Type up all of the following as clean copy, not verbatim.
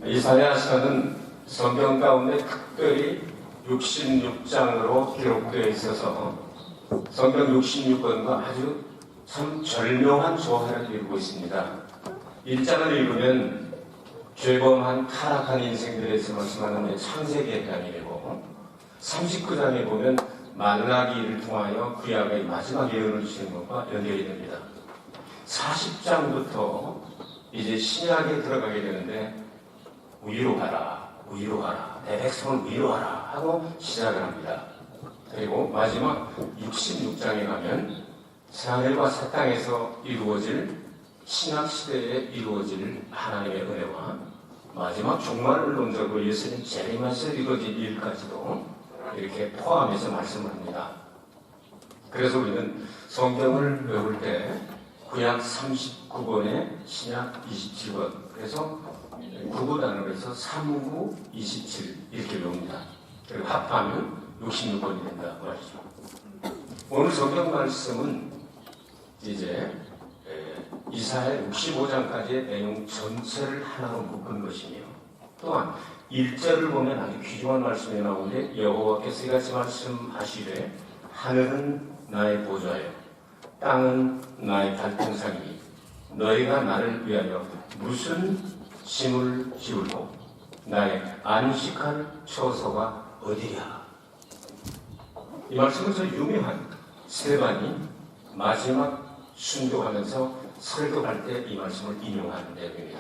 이사야서는 성경 가운데 특별히 66장으로 기록되어 있어서 성경 66권과 아주 참 절묘한 조화를 이루고 있습니다. 1장을 읽으면 죄범한 타락한 인생들에서 말씀하는 창세기에 대한 일이고, 39장에 보면 만나기를 통하여 구약의 마지막 예언을 주시는 것과 연결이 됩니다. 40장부터 이제 신약에 들어가게 되는데 위로하라, 위로하라, 내 백성을 위로하라 하고 시작을 합니다. 그리고 마지막 66장에 가면 새하늘과 새 땅에서 이루어질 신약시대에 이루어질 하나님의 은혜와 마지막 종말을 논적으로 예수님 재림에서 이루어질 일까지도 이렇게 포함해서 말씀을 합니다. 그래서 우리는 성경을 외울 때 구약 39권에 신약 27권, 그래서 9구 단어로 해서 39, 27 이렇게 외웁니다. 그리고 합하면 66권이 된다 말이죠. 오늘 성경 말씀은 이제 이사야 65장까지의 내용 전체를 하나로 묶은 것이며, 또한 1절을 보면 아주 귀중한 말씀이 나오는데 여호와께서 이같이 말씀하시되 하늘은 나의 보좌요 땅은 나의 발등상이니 너희가 나를 위하여 무슨 짐을 지울고 나의 안식할 처소가 어디랴. 이 말씀은 저 유명한 스데반이 마지막 순교하면서 설교할 때 이 말씀을 인용하는 내용입니다.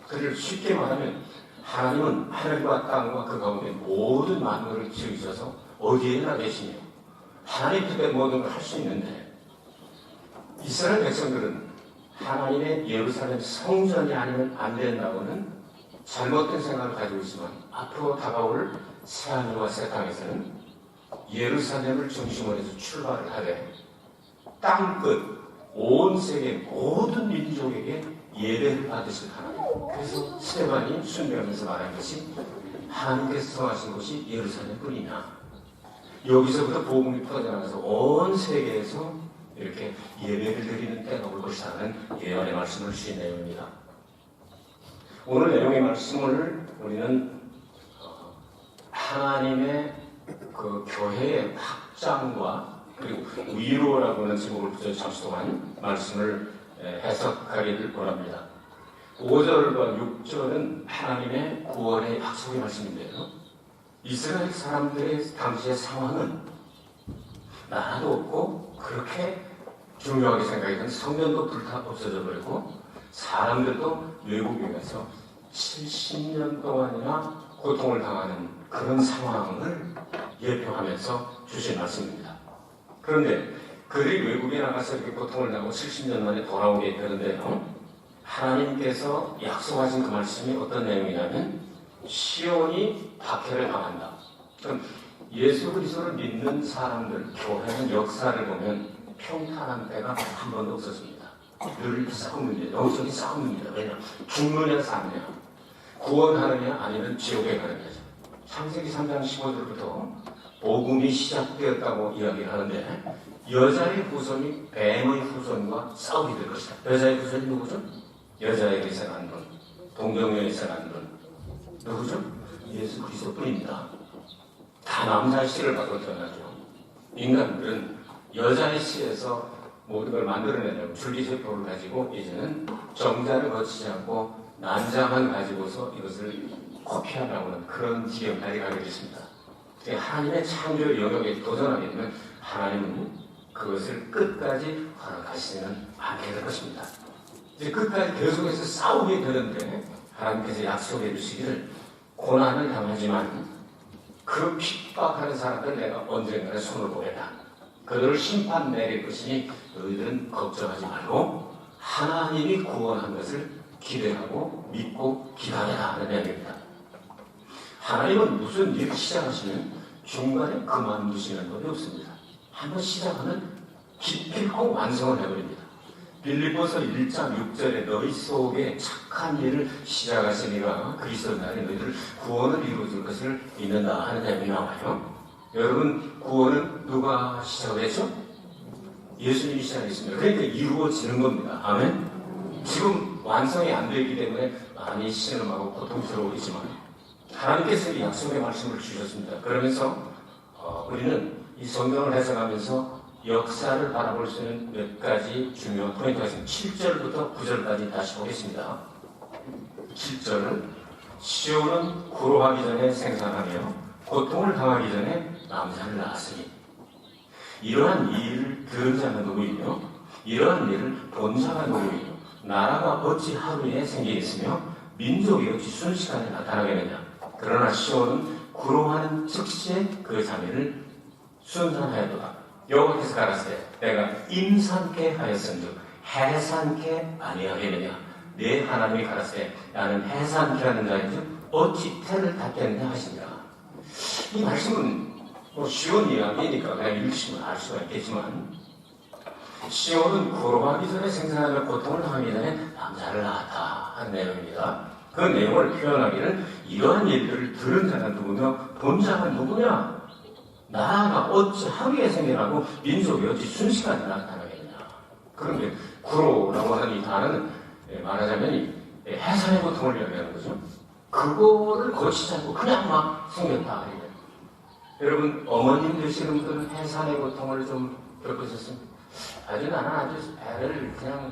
그를 쉽게 말하면 하나님은 하늘과 땅과 그 가운데 모든 만물을 지으셔서 어디에나 계시며 하나님 뜻에 모든 걸 할 수 있는데, 이스라엘 백성들은 하나님의 예루살렘 성전이 아니면 안 된다고는 잘못된 생각을 가지고 있지만, 앞으로 다가올 새하늘과 새 땅에서는 예루살렘을 중심으로 해서 출발을 하되 땅끝 온 세계 모든 민족에게 예배를 받으실 하나님. 그래서 스데반이 순교하면서 말한 것이 하나님께서 성하신 곳이 예루살렘뿐이냐. 여기서부터 복음이 퍼져나가서 온 세계에서 이렇게 예배를 드리는 때가 올 것이라는 예언의 말씀을 주신 내용입니다. 오늘 내용의 말씀을 우리는 하나님의 그 교회의 확장과 그리고 위로라고 하는 제목을 붙여 잠시 동안 말씀을 해석하기를 원합니다. 5절과 6절은 하나님의 구원의 약속의 말씀인데요, 이스라엘 사람들의 당시의 상황은 나라도 없고 그렇게 중요하게 생각했던 성전도 불타 없어져 버리고 사람들도 외국에 가서 70년 동안이나 고통을 당하는 그런 상황을 예표하면서 주신 말씀입니다. 그런데 그들이 외국에 나가서 이렇게 고통을 당하고 70년 만에 돌아오게 되는데요, 하나님께서 약속하신 그 말씀이 어떤 내용이냐면 시온이 박해를 당한다. 그럼 예수 그리스도를 믿는 사람들, 교회는 역사를 보면 평탄한 때가 한 번도 없었습니다. 늘 싸움입니다. 영적인 싸움입니다. 왜냐? 죽느냐 사느냐, 구원하느냐 아니면 지옥에 가느냐죠. 창세기 3장 15절부터 복음이 시작되었다고 이야기를 하는데, 여자의 후손이 뱀의 후손과 싸우게 될 것이다. 여자의 후손이 누구죠? 여자에게서 난 분, 동정녀에서 난 분, 누구죠? 예수 그리스도뿐입니다. 다 남자의 씨를 받고 태어나죠. 인간들은 여자의 씨에서 모든 걸 만들어내려고 줄기세포를 가지고 이제는 정자를 거치지 않고 난자만 가지고서 이것을 코피하려고 하는 그런 지경까지 가게 됐습니다. 하나님의 창조의 영역에 도전하게 되면 하나님은 그것을 끝까지 허락하시지는 않게 될 것입니다. 이제 끝까지 계속해서 싸우게 되는데 하나님께서 약속해 주시기를 고난을 당하지만 그 핍박하는 사람들 내가 언젠가는 손을 보겠다. 그들을 심판 내릴 것이니 너희들은 걱정하지 말고 하나님이 구원한 것을 기대하고 믿고 기다려라 하는 내용입니다. 하나님은 무슨 일을 시작하시면 중간에 그만두시는 법이 없습니다. 한번 시작하면 기필코 완성을 해버립니다. 빌립보서 1장 6절에 너희 속에 착한 일을 시작하시니가 그리스도 날에 너희들 구원을 이루어줄 것을 믿는다 하는 내용이 나와요. 여러분, 구원은 누가 시작했죠? 예수님이 시작했습니다. 그러니까 이루어지는 겁니다. 아멘. 지금 완성이 안 되기 때문에 많이 신음하고 고통스러우지만 하나님께서 이 약속의 말씀을 주셨습니다. 그러면서 우리는 이 성경을 해석하면서 역사를 바라볼 수 있는 몇 가지 중요한 포인트가 있습니다. 7절부터 9절까지 다시 보겠습니다. 7절은 시온은 구로하기 전에 생산하며 고통을 당하기 전에 남자를 낳았으니 이러한 일을 들은 자가 누구이며 이러한 일을 본 자가 누구이며 나라가 어찌 하루에 생기겠으며 민족이 어찌 순식간에 나타나겠느냐. 그러나 시온은 구로하는 즉시에 그 자매를 순산하였도다. 여호와께서 가라사대 내가 임산케 하였은즉 해산케 아니하겠느냐. 내 하나님이 가라사대 나는 해산케 하는 자인즉 어찌 태를 닫겠느냐 하시니라. 이 말씀은 쉬운 이야기니까 그냥 읽으시면 알 수가 있겠지만 시온은 구로하기 전에 생산하며 고통을 당하기 전에 남자를 낳았다 하는 내용입니다. 그 내용을 표현하기를 이러한 일들을 들은 자가 누구며 본 자가 누구냐. 나라가 어찌 하루에 생겨나고 민족이 어찌 순식간에 나타나겠냐. 그런데 구로라고 하는 이 단어는 말하자면 해산의 고통을 이야기하는 거죠. 그거를 거치지 않고 그냥 막 생겼다. 여러분 어머님 되시는 분들은 해산의 고통을 좀 겪으셨습니까? 나는 아주 배를 그냥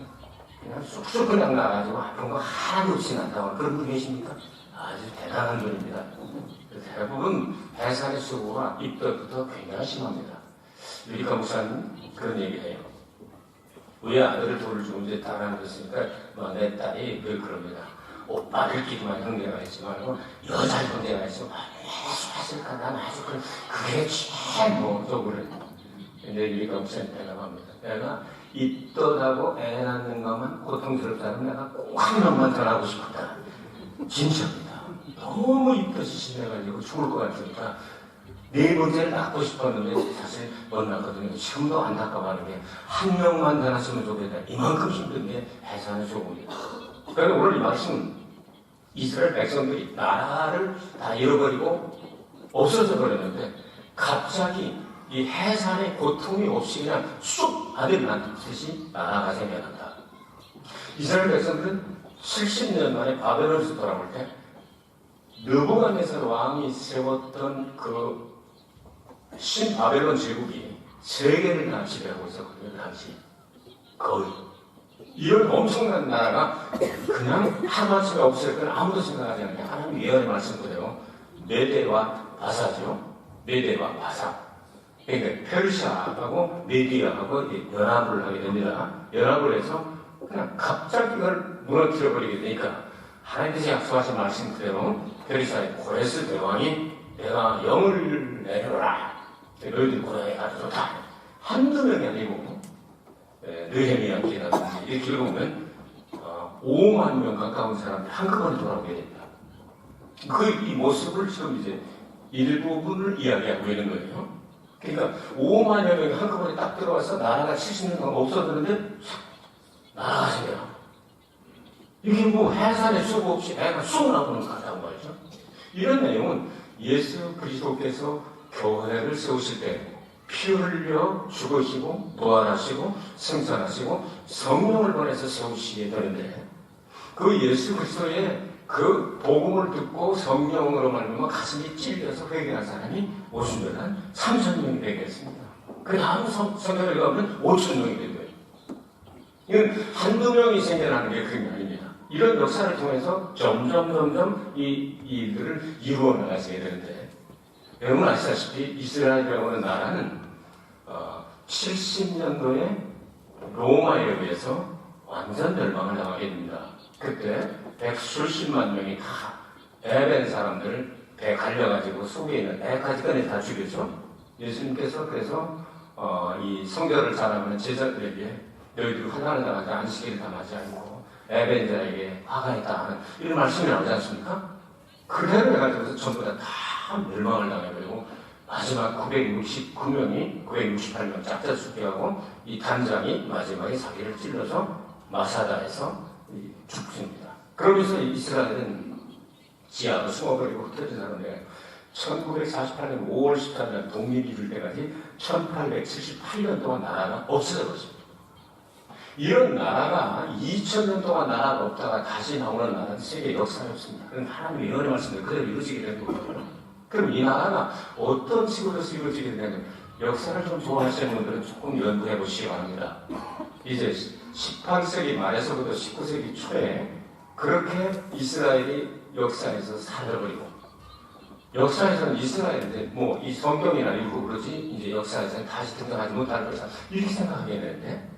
쑥쑥 그냥 나가지고 아픈 거 하나도 없이 난다고 그런 분 계십니까? 아주 대단한 분입니다. 대부분 해산의 수고가 입덧부터 굉장히 심합니다. 유리카 목사님 그런 얘기해요. 우리 아들을 돌주고 이제 딸하나 됐으니까 내 딸이 그럽니다. 오빠들끼리만 형제가 있지만 여자 형제가 있으면 했을까? 난 아주 그게 최고 그래. 근데 유리카 목사님 대답합니다. 내가 입덧하고 애 낳는 것만 고통스럽다면 내가 꼭 한 명만 더 낳고 싶었다. 진짜입니다. 너무 입덧이 심해가지고 죽을 것 같으니까 네 번째를 낳고 싶었는데 사실 못 낳거든요. 지금도 안타까워하는 게 한 명만 더 낳았으면 좋겠다. 이만큼 힘든 게 해산의 조국이다. 그러니까 오늘 이 말씀은 이스라엘 백성들이 나라를 다 잃어버리고 없어져 버렸는데 갑자기 이 해산의 고통이 없이 그냥 쑥 아들 낳듯이 나라가 생겨난다. 이스라엘 백성들은 70년 만에 바벨론에서 돌아올 때 느부갓네살 왕이 세웠던 그 신바벨론 제국이 세계를 다 지배하고 있었거든요. 그 당시 거의 이런 엄청난 나라가 그냥 하루아침에 없을 건 아무도 생각하지 않는 게 하나님 예언의 말씀대로 메대와 바사죠. 메대와 바사. 그러니까 페르시아하고 메디아하고 연합을 하게 됩니다. 연합을 해서 그냥 갑자기 이걸 무너뜨려버리게 되니까 하나님께서 약속하신 말씀 그대로 페르시아의 고레스 대왕이 내가 영을 내려라. 너희들 고향에 가도 좋다. 한두 명이 아니고 느헤미야기라든지 이렇게 읽으면 5만 명 가까운 사람들이 한꺼번에 돌아오게 됩니다. 이 모습을 지금 이제 일부분을 이야기하고 있는 거예요. 그러니까 5만여 명이 한꺼번에 딱 들어와서 나라가 70년 동안 없어졌는데 나라가 생겨나. 이게 해산의 수고 없이 애가 쑥 나오는 것 같다고 말이죠. 이런 내용은 예수 그리스도께서 교회를 세우실 때 피 흘려 죽으시고 부활하시고 승천하시고 성령을 보내서 세우시게 되는데 그 예수 그리스도의 그 복음을 듣고 성령으로 말미암아 가슴이 찔려서 회개한 사람이 50년 한 3,000명이 되겠습니다. 그 다음 성경을 읽으면 5,000명이 된 거예요. 이건 한두 명이 생겨나는 게 그게 아닙니다. 이런 역사를 통해서 점점 이 일들을 이루어 나가시게 되는데 여러분 아시다시피 이스라엘이라고 하는 나라는 70년도에 로마에 의해서 완전 멸망을 당하게 됩니다. 그때 170만 명이 다 에벤 사람들을 배 갈려가지고 속에 있는 애까지 꺼내 다 죽였죠. 예수님께서 그래서 이 성결을 잘하는 제자들에게 너희들 환난을 당하지 안식일을 당하지 않고 에벤 자에게 화가 있다 하는 이런 말씀이 나오지 않습니까? 그대로 해가지고서 전부 다 멸망을 당해버리고 마지막 969명이 968명 짝짝 죽게하고 이 단장이 마지막에 자기를 찔러서 마사다에서 죽습니다. 그러면서 이스라엘은 지하로 숨어버리고 흩어진 사람인데 1948년 5월 13일 독립이 이룰 때까지 1878년 동안 나라가 없어져 버렸습니다. 이런 나라가 2000년 동안 나라가 없다가 다시 나오는 나라는 세계 역사에 없습니다. 그럼 하나님의 예언의 말씀을 그대로 이루어지게 된 거거든요. 그럼 이 나라가 어떤 식으로서 이루어지게 되냐면 역사를 좀 좋아하시는 분들은 조금 연구해 보시기 바랍니다. 이제 18세기 말에서부터 19세기 초에 그렇게 이스라엘이 역사에서 사라져버리고 역사에서는 이스라엘인데 뭐 이 성경이나 일부 그러지 이제 역사에서는 다시 등장하지 못할 것이다 이렇게 생각하게 되는데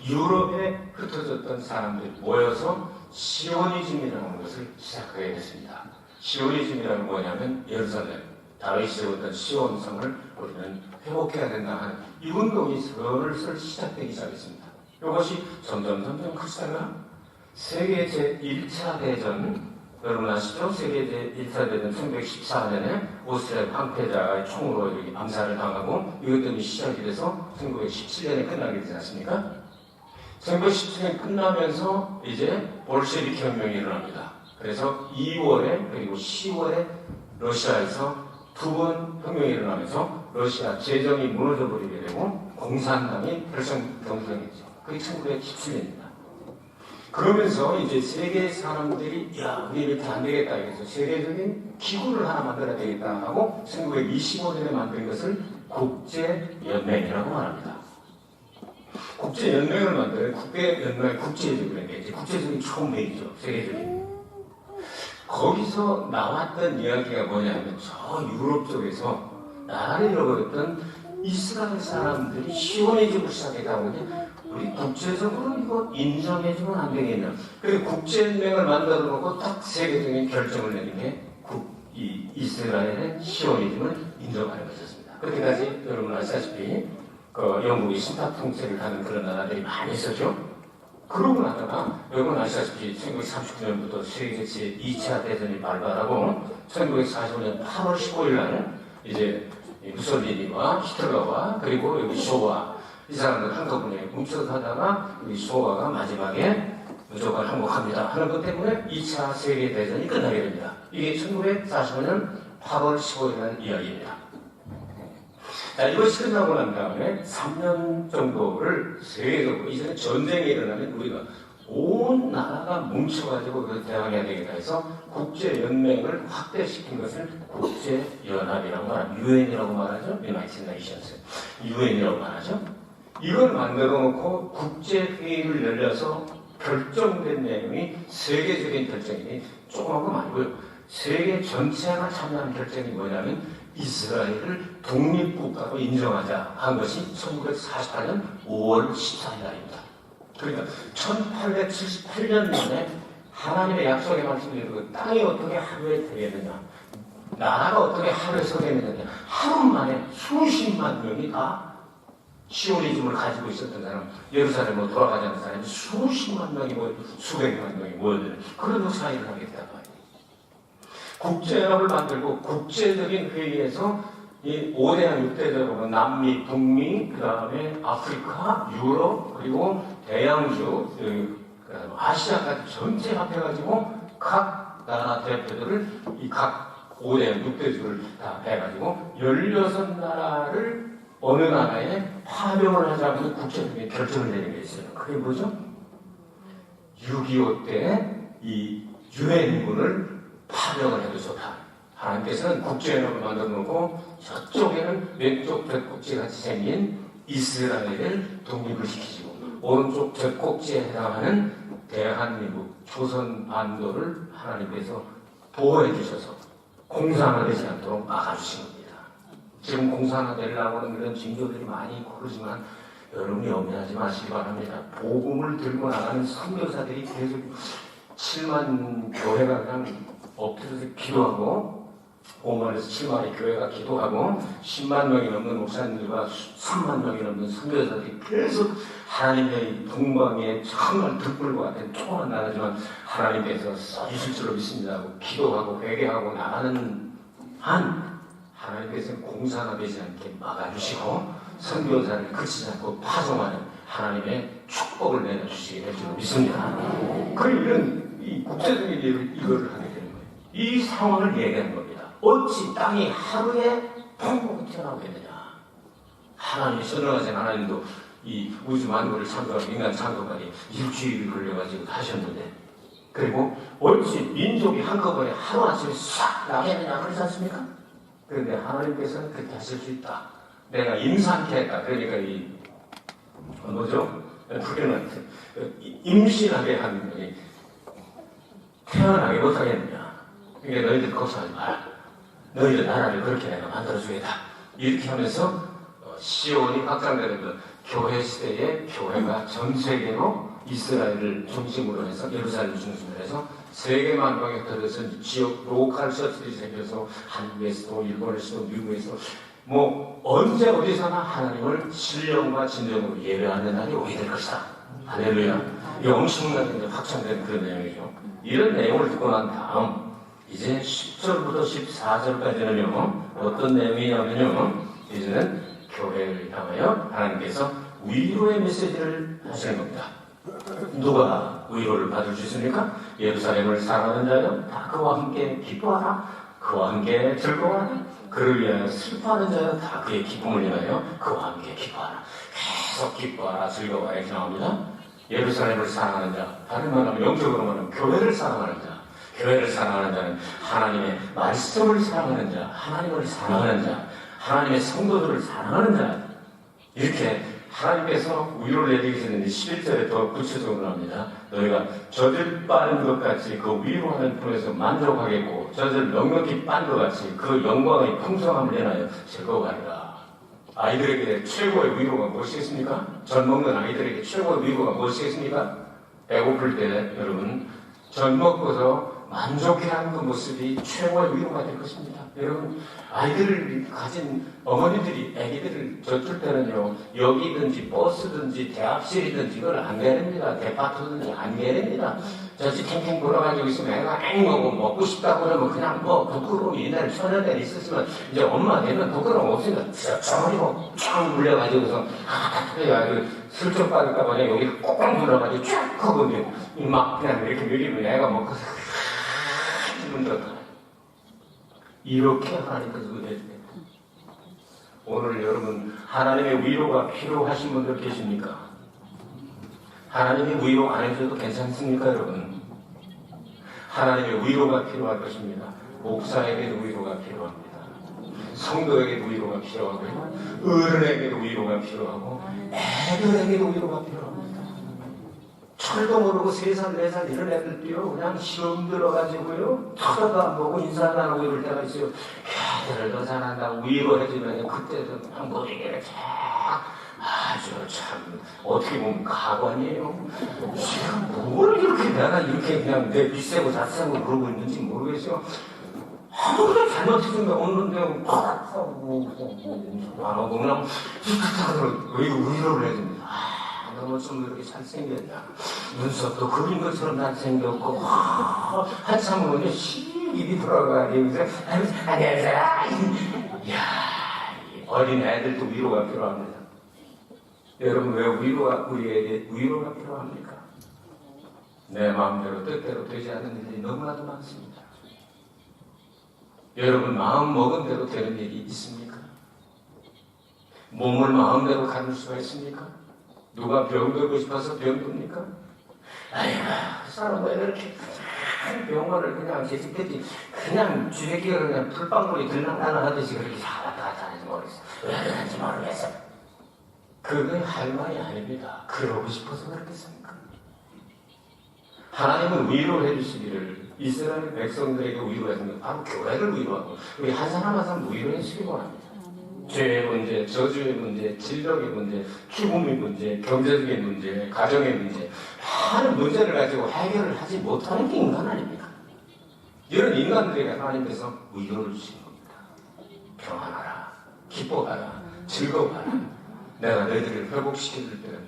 유럽에 흩어졌던 사람들이 모여서 시오니즘이라는 것을 시작하게 됐습니다. 시오니즘이라는 뭐냐면 예루살렘, 다윗이 세웠던 시온성을 우리는 회복해야 된다 하는 이 운동이 슬슬 시작되기 시작했습니다. 이것이 점점 크다가 세계 제1차 대전 여러분 아시죠? 세계 제1차 대전 1914년에 오스트리아 황폐자의 총으로 암살을 당하고 이것 때문에 시작이 돼서 1917년에 끝나게 되지 않습니까? 1917년 끝나면서 이제 볼셰비키 혁명이 일어납니다. 그래서 2월에 그리고 10월에 러시아에서 두 번 혁명이 일어나면서 러시아 제정이 무너져 버리게 되고 공산당이 결성경쟁했죠. 그게 1917년입니다. 그러면서 이제 세계 사람들이 야 우리 이렇게 안 되겠다 해서 세계적인 기구를 하나 만들어야 되겠다 하고 1925년에 만든 것을 국제연맹이라고 말합니다. 국제연맹을 만들어요. 국제연맹의 국제적인 게 이제 국제적인 총회이죠. 세계적인. 거기서 나왔던 이야기가 뭐냐면 저 유럽 쪽에서 나라를 잃어버렸던 이스라엘 사람들이 시오니즘을 시작했다 보니 우리 국제적으로 이거 인정해주면 안 되겠냐. 그래서 국제연맹을 만들어 놓고 딱 세계적인 결정을 내린 게 이 이스라엘의 시오니즘을 인정하는 것이었습니다. 그렇게까지 여러분 아시다시피 영국이 신탁 통치를 하는 그런 나라들이 많이 있었죠. 그러고 나다가 여러분 아시다시피 1939년부터 세계 제2차 대전이 발발하고 1945년 8월 15일 날 이제 무솔리니와 히틀러와 그리고 여기 쇼와 이 사람들 한꺼번에 뭉쳐서 하다가 이 쇼와가 마지막에 무조건 항복합니다 하는 것 때문에 2차 세계대전이 끝나게 됩니다. 이게 1945년 8월 15일 날 이야기입니다. 자, 이것이 끝나고 난 다음에 3년 정도를 세계적으로 이전에 전쟁이 일어나면 우리가 온 나라가 뭉쳐가지고 그걸 대항해야 되겠다 해서 국제연맹을 확대시킨 것을 국제연합이라고 말합니다. UN이라고 말하죠. United Nations. UN이라고 말하죠. 이걸 만들어 놓고 국제회의를 열려서 결정된 내용이 세계적인 결정이니 조그만 거 말고요. 세계 전체가 참여한 결정이 뭐냐면 이스라엘을 독립국가로 인정하자 한 것이 1948년 5월 14일 날입니다. 그러니까 1878년 만에 하나님의 약속의 말씀대로 그 땅이 어떻게 하루에 되겠느냐, 나라가 어떻게 하루에 서겠느냐, 하루 만에 수십만 명이 다 시오니즘을 가지고 있었던 사람, 예루살렘으로 돌아가지 않는 사람이 수십만 명이 수백만 명이 모여드는 그런 역사를 하게 됐다. 국제연합을 만들고 국제적인 회의에서 이 5대양 6대적으로 남미, 북미, 그 다음에 아프리카, 유럽, 그리고 대양주, 아시아까지 전체 합해가지고 각 나라 대표들을 이 각 5대양 6대주를 다 해가지고 16나라를 어느 나라에 파병을 하자고 국제적인 결정을 내린 게 있어요. 그게 뭐죠? 6.25 때 이 유엔군을 파병을 해도 좋다. 하나님께서는 국제연합을 만들어 놓고 저쪽에는 왼쪽 벽꼭지 같이 생긴 이스라엘을 독립을 시키시고 오른쪽 벽꼭지에 해당하는 대한민국 조선 반도를 하나님께서 보호해 주셔서 공산화되지 않도록 막아주신 겁니다. 지금 공산화되려고 하는 그런 징조들이 많이 고르지만 여러분이 염려하지 마시기 바랍니다. 복음을 들고 나가는 선교사들이 계속 7만 교회가 그냥 엎드려서 기도하고 5만에서 7만의 교회가 기도하고 10만 명이 넘는 목사님들과 3만 명이 넘는 선교사들이 계속 하나님의 동방에 정말 등불과 같은 조그만 나라지만 하나님께서 써주실 줄로 믿습니다 하고 기도하고 회개하고 나가는 한 하나님께서는 공산화되지 않게 막아주시고 선교사를 그치지 않고 파송하는 하나님의 축복을 내려주시게 될 줄로 믿습니다. 그럼 이런 이 국제적인 일을 이거를 하게 되는 거예요. 이 상황을 얘기하는 겁니다. 어찌 땅이 하루에 펑펑 튀어나오겠느냐. 하나님이 선언하신 하나님도 이 우주 만물을 창조하고 인간 창조까지 일주일이 걸려가지고 하셨는데, 그리고 옳지 민족이 한꺼번에 하루아침에 싹 나겠느냐 그러지 않습니까? 그런데 하나님께서는 그렇게 하실 수 있다. 내가 임산케 했다. 그러니까 이 뭐죠? 불교는 임신하게 한 태어나게 못하겠느냐. 그러니까 너희들 걱정하지 마라. 너희들 나라를 그렇게 내가 만들어주겠다. 이렇게 하면서 시온이 확장되는 그 교회 시대에 교회가 전 세계로 이스라엘을 중심으로 해서 예루살렘을 중심으로 해서 세계만 방에 터져서 지역 로컬 처치들이 생겨서 한국에서도 일본에서도 미국에서도 뭐 언제 어디서나 하나님을 신령과 진정으로 예배하는 날이 오게 될 것이다. 할렐루야. 이 엄청나게 확장된 그런 내용이죠. 이런 내용을 듣고 난 다음 이제 10절부터 14절까지는요 어떤 내용이냐면요, 이제는 교회를 향하여 하나님께서 위로의 메시지를 하시는 겁니다. 누가 위로를 받을 수 있습니까? 예루살렘을 사랑하는 자여 다 그와 함께 기뻐하라. 그와 함께 즐거워하라. 그를 위하여 슬퍼하는 자여 다 그의 기쁨을 인하여 그와 함께 기뻐하라. 계속 기뻐하라, 즐거워하라 이렇게 나옵니다. 예루살렘을 사랑하는 자, 다른 말하면 영적으로 말하면 교회를 사랑하는 자, 교회를 사랑하는 자는 하나님의 말씀을 사랑하는 자, 하나님을 사랑하는 자, 하나님의 성도들을 사랑하는 자, 이렇게 하나님께서 위로를 내리시는데 11절에 더 구체적으로 합니다. 너희가 젖을 빠는 것 같이 그 위로하는 품에서 만족하겠고 젖을 넉넉히 빤 것 같이 그 영광의 풍성함을 인하여 즐거워하리라. 아이들에게 최고의 위로가 무엇이겠습니까? 젖 먹는 아이들에게 최고의 위로가 무엇이겠습니까? 배고플 때 여러분 젖 먹고서 만족해하는 그 모습이 최고의 위로가 될 것입니다. 여러분 아이들을 가진 어머니들이 아기들을 젖줄 때는요 여기든지 버스든지 대합실이든지 이걸 안 개립니다. 데파토든지 안 개립니다. 젖이 탱탱 돌아가지고 있으면 애가 앵 먹고 싶다고 그러면 그냥 뭐 부끄러움이 옛날에 천연에 있었으면 이제 엄마 되면 부끄러움 없으니까 저리고 쫙 물려가지고서 슬쩍 빠질까 봐 여기를 꽁꽁 눌러가지고 쫙 하고 이제 막 그냥 이렇게 밀리면 애가 먹고서 이렇게 하나님께서 은혜주겠다. 오늘 여러분 하나님의 위로가 필요하신 분들 계십니까? 하나님의 위로 안 해줘도 괜찮습니까 여러분? 하나님의 위로가 필요할 것입니다. 목사에게도 위로가 필요합니다. 성도에게도 위로가 필요하고요. 어른에게도 위로가 필요하고 애들에게도 위로가 필요합니다. 철도 모르고 3살, 4살 이런 애들도요 그냥 시험 들어가지고요 쳐다도 안 보고 인사도 안 하고 이럴 때가 있어요. 애들을 더 잘한다고 위로해주면 그때도 그냥 머리를 쫙 아주 참 어떻게 보면 가관이에요. 지금 뭘 이렇게 내가 이렇게 그냥 내 비세고 자세고 그러고 있는지 모르겠어요. 아무리 잘못해준 게 없는데 팍 하고 안 하고 그냥 위로를 해줍니다. 너무 좀 이렇게 잘생겼냐. 눈썹도 그린 것처럼 잘생겼고, 한참 보니 입이 돌아가지고, 안녕하세요. 이야, 어린 애들도 위로가 필요합니다. 여러분, 왜 우리에게 위로가 필요합니까? 내 마음대로, 뜻대로 되지 않는 일이 너무나도 많습니다. 여러분, 마음 먹은 대로 되는 일이 있습니까? 몸을 마음대로 가눌 수가 있습니까? 누가 병들고 싶어서 병듭니까? 아이고, 그 사람 왜 이렇게 병원을 그냥 계속했지 그냥 주객기가 그냥 풀빵불이 들락날락 하듯이 그렇게 왔다 갔다 하는지 모르겠어. 왜 그런지 모르겠어. 그게 할 말이 아닙니다. 그러고 싶어서 그렇겠습니까? 하나님은 위로해 주시기를 이스라엘 백성들에게 위로해주는 바로 교회를 위로하고 우리 한 사람 한 사람 위로해 주시기 바랍니다. 죄의 문제, 저주의 문제, 질병의 문제, 죽음의 문제, 경제적인 문제, 가정의 문제 많은 문제를 가지고 해결을 하지 못하는 게 인간 아닙니까? 이런 인간들에게 하나님께서 위로를 주신 겁니다. 평안하라, 기뻐하라, 즐거워하라. 내가 너희들을 회복시켜줄 때는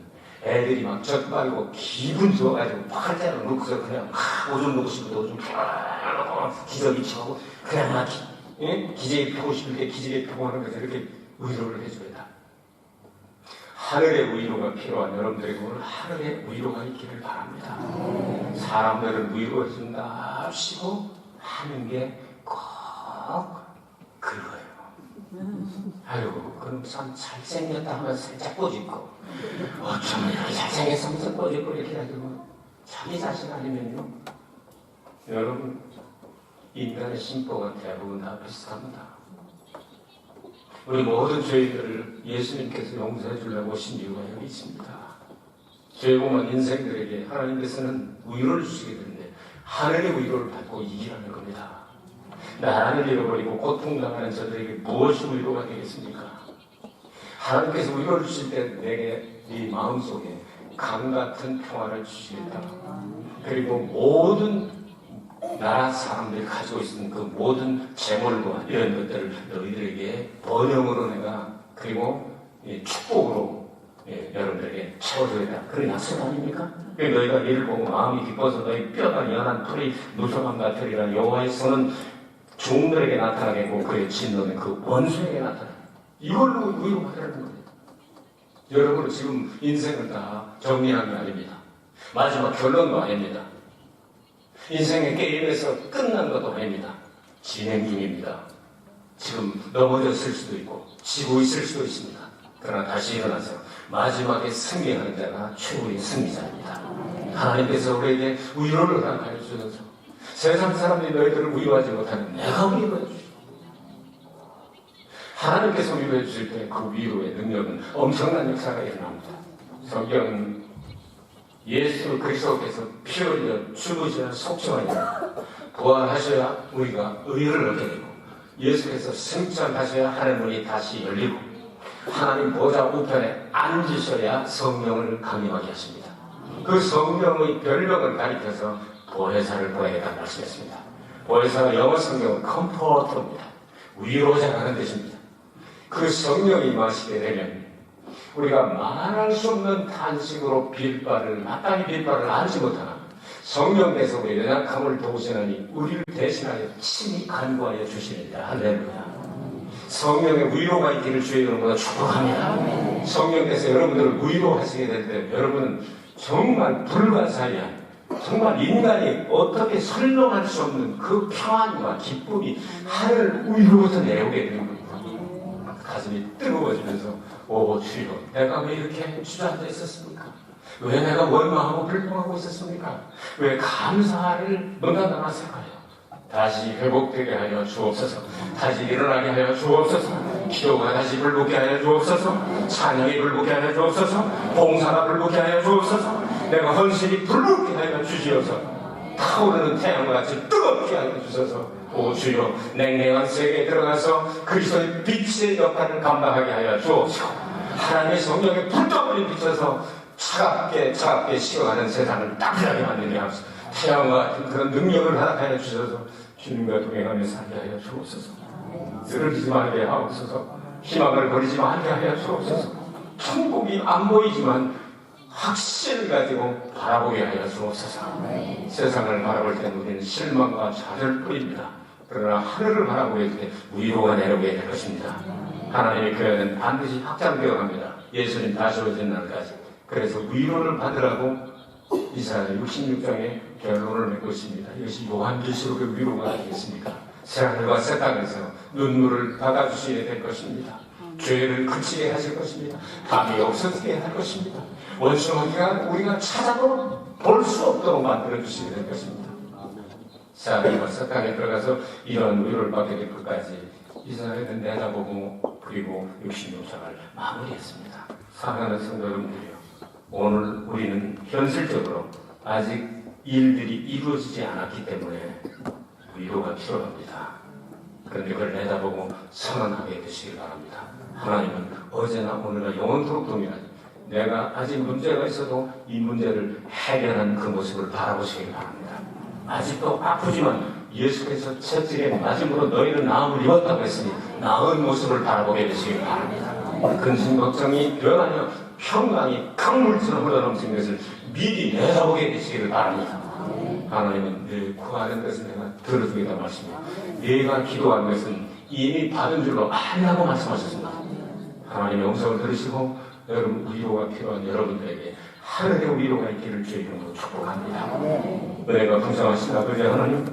애들이 막 젖바르고 기분 좋아가지고 팔자로 놓고서 그냥 오줌 놓고 싶을 때 오줌 펴고 기저귀 치고 그냥 막 기저귀 펴고 싶을 때 기저귀 펴고 하는 것을 이렇게 위로를 해줘야. 하늘의 위로가 필요한 여러분들에게 오늘 하늘의 위로가 있기를 바랍니다. 사람들을 위로해준다 하시고 하는 게 꼭 그거예요. 아이고 그럼 참 잘생겼다 하면 살짝 꼬집고 어쩌면 이렇게 잘생겼어 무슨 꼬집고 이렇게 해가지고 자기 자신 아니면요 여러분 인간의 심보가 대부분 다 비슷합니다. 우리 모든 죄들을 예수님께서 용서해 주려고 오신 이유가 여기 있습니다. 죄고만 인생들에게 하나님께서는 위로를 주시게 되는데 하늘의 위로를 받고 이기라는 겁니다. 나라를 잃어버리고 고통당하는 저들에게 무엇이 위로가 되겠습니까? 하나님께서 위로를 주실 때 내게 네 마음속에 강같은 평화를 주시겠다. 그리고 모든 나라 사람들이 가지고 있는 그 모든 재물과 이런 것들을 너희들에게 번영으로 내가 그리고 축복으로 여러분들에게 채워줘야 그런 약속 아닙니까? 너희가 이를 보고 마음이 기뻐서 너희 뼈가 연한 풀이 무성함 같으리라. 여호와의 손은 종들에게 나타나겠고 그의 진노는 그 원수에게 나타나. 이걸로 위로받으라는 거예요. 여러분은 지금 인생을 다 정리한 게 아닙니다. 마지막 결론도 아닙니다. 인생의 게임에서 끝난 것도 아닙니다. 진행 중입니다. 지금 넘어졌을 수도 있고 지고 있을 수도 있습니다. 그러나 다시 일어나서 마지막에 승리하는 자가 최후의 승리자입니다. 하나님께서 우리에게 위로를 허락하여 주셔서 세상 사람들이 너희들을 위로하지 못하는 내가 위로해 주시고 하나님께서 위로해 주실 때 그 위로의 능력은 엄청난 역사가 일어납니다. 성경은 예수 그리스도께서 피 흘려 죽으시는 속죄하여 부활하셔야 우리가 의를 얻게 되고 예수께서 승천하셔야 하늘 문이 다시 열리고 하나님 보좌 우편에 앉으셔야 성령을 강림하게 하십니다. 그 성령의 별명을 가리켜서 보혜사를 보내겠다는 말씀이었습니다. 보혜사가 영어 성경은 컴포터입니다. 위로자라는 뜻입니다. 그 성령이 임하시게 되면 우리가 말할 수 없는 탄식으로 마땅히 빌바를 알지 못하나 성령께서 우리의 연약함을 도우시나니 우리를 대신하여 친히 간구하여 주시느니라. 할렐루야. 성령의 위로가 있기를 주의 이름으로 축복합니다. 성령께서 여러분들을 위로하시게 될 때 여러분은 정말 불가사의한 정말 인간이 어떻게 설명할 수 없는 그 평안과 기쁨이 하늘 위로부터 내려오게 되는 겁니다. 가슴이 뜨거워지면서 오 주여 내가 왜 이렇게 주저앉아 있었습니까? 왜 내가 원망하고 불평하고 있었습니까? 왜 감사를 못하나을까요? 다시 회복되게 하여 주옵소서. 다시 일어나게 하여 주옵소서. 기도가 다시 불붙게 하여 주옵소서. 찬양이 불붙게 하여 주옵소서. 봉사가 불붙게 하여 주옵소서. 내가 헌신이 불붙게 하여 주시옵소서. 타오르는 태양과 같이 뜨겁게 하여 주소서. 오 주여 냉랭한 세계에 들어가서 그리스도의 빛의 역할을 감당하게 하여 주옵소서. 하나님의 성령의 불덩어리 비춰서 차갑게 식어가는 세상을 따뜻하게 만들게 하옵소서. 태양과 같은 그런 능력을 허락하여 주셔서 주님과 동행하며 살게 하여 주옵소서. 쓰러지지 말게 하옵소서. 희망을 버리지 말게 하여 주옵소서. 천국이 안 보이지만 확신을 가지고 바라보게 하여 주옵소서. 세상을 바라볼 때 우리는 실망과 좌절뿐입니다. 그러나 하늘을 바라보게 될 때 위로가 내려오게 될 것입니다. 하나님의 교회는 반드시 확장되어 갑니다. 예수님 다시 오신 날까지. 그래서 위로를 받으라고 이사야 66장에 결론을 맺고 있습니다. 이것이 요한계시록의 위로가 아니겠습니까? 새하늘과 새 땅에서 눈물을 닦아주시게 될 것입니다. 죄를 그치게 하실 것입니다. 담이 없어지게 할 것입니다. 원수마귀가 우리가 찾아도 볼 수 없도록 만들어주시게 될 것입니다. 새하늘과 새 땅에 들어가서 이런 위로를 받게 될 것까지 이사야는 내다보고 그리고 66장을 마무리했습니다. 사랑하는 성도 여러분들이요, 오늘 우리는 현실적으로 아직 일들이 이루어지지 않았기 때문에 위로가 필요합니다. 그런데 그걸 내다보고 선언하게 되시길 바랍니다. 하나님은 어제나 오늘나 영원토록 동일하니 내가 아직 문제가 있어도 이 문제를 해결한 그 모습을 바라보시길 바랍니다. 아직도 아프지만 예수께서 채찍에 맞음으로 너희는 나음을 입었다고 했으니 나은 모습을 바라보게 되시길 바랍니다. 근심 걱정이 변하여 평강이 강물처럼 흘러넘치는 것을 미리 내다보게 되시기를 바랍니다. 하나님은 늘 구하는 것을 내가 들어주겠다 말씀이에요. 네가 기도한 것은 이미 받은 줄로 안다고 말씀하셨습니다. 하나님의 음성을 들으시고 여러분 위로가 필요한 여러분들에게 하늘의 위로가 있기를 주의 이름으로 축복합니다. 은혜가 풍성하신 아버지 하나님,